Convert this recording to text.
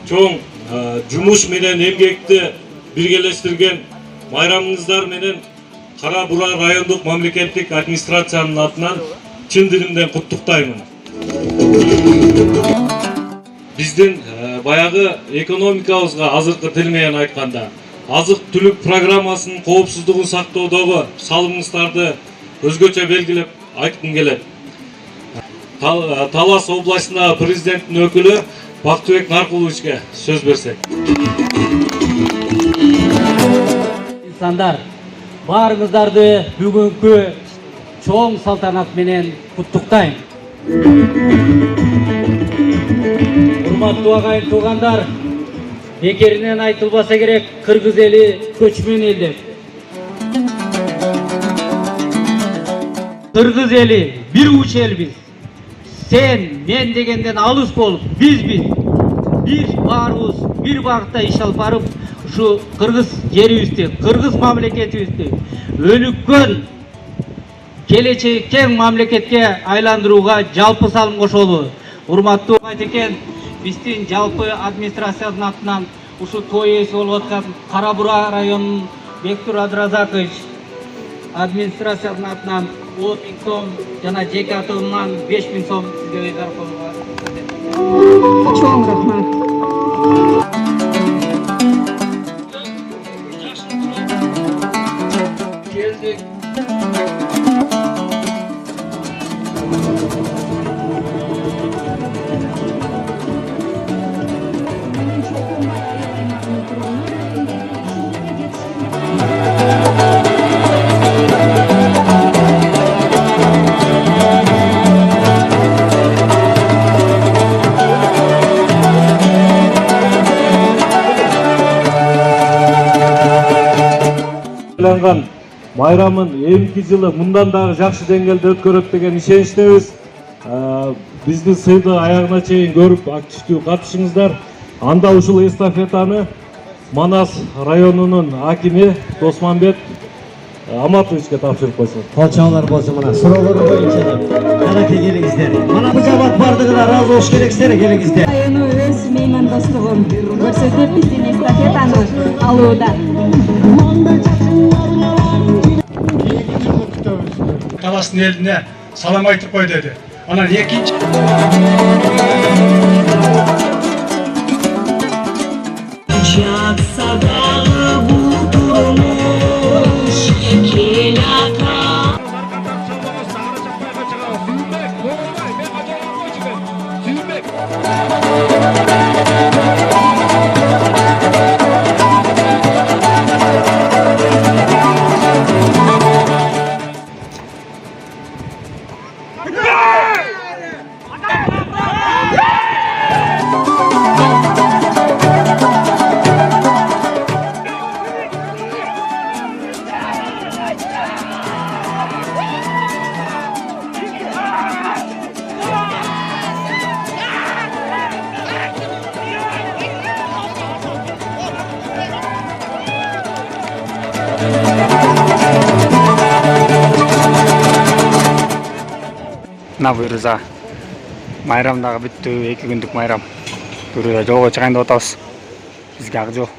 Çoğun jumuş menen emgekti birgeleştirgen bayramыңыздар менен Кара Бура райондук мамлекеттик администрациянын атынан чын диlimden куттуктаймын. Биздин баягы экономикабызга азыркы тил менен айтканда азык-түлүк программасынын коопсуздугун сактоодогу салымыңыздарды өзгөчө белгилеп айткым келет. Талас областындагы президенттин өкүлү Бактыбек Наркуловичке сөз берсек. İnsanlar, barыңыздарды бүгүнкү чоң салтанат менен куттуктайм. Урматтуу агайын туугандар, бекеринен айтылбаса керек, кыргыз эли көчмөн эл деп. Кыргыз эли бир уч элбиз. Sen, men degенден алыс болуп, биз баарыбыз бир багытта иш алып барып, ушу кыргыз жерибизди, кыргыз мамлекетибизди өнүккөн, келечеги кең мамлекетке айландырууга жалпы салым кошолу. Урматтуу Айтекен, биздин жалпы администрациянын атынан ушу той ээси болуп аткан Кара Бура районунун Бектур Абдыразакович администрациянын атынан 10.000 сом жана жеке атымдан 5.000 сом сизге дарколууга. Чоң рахмат. Келдик. Bayramın эмки жылы мындан дагы жакшы деңгээлде өткөрөт деген ишеничтебиз. Биздин сыйды аягына чейин көрүп, активдүү катышыңыздар. Анда ушул эстафетаны Манас районунун акими Досманбет Аматовичке тапшырып койсун. Колчоңлор болсун, мына суроолор боюнча кадакей келиңиздер. Мына бул жабат бардыгына ыраазы болуш керек, силер келиңиздер. Району өз меймандостугун көрсөтүп, биздин эстафетаны алууда. Таластын элине салам айтып кой деди. Анан экинчи Навырза майрамдагы бүттү 2 күндүк майрам. Төрүдө жолго чыгайын деп атабыз. Бизге ак жол.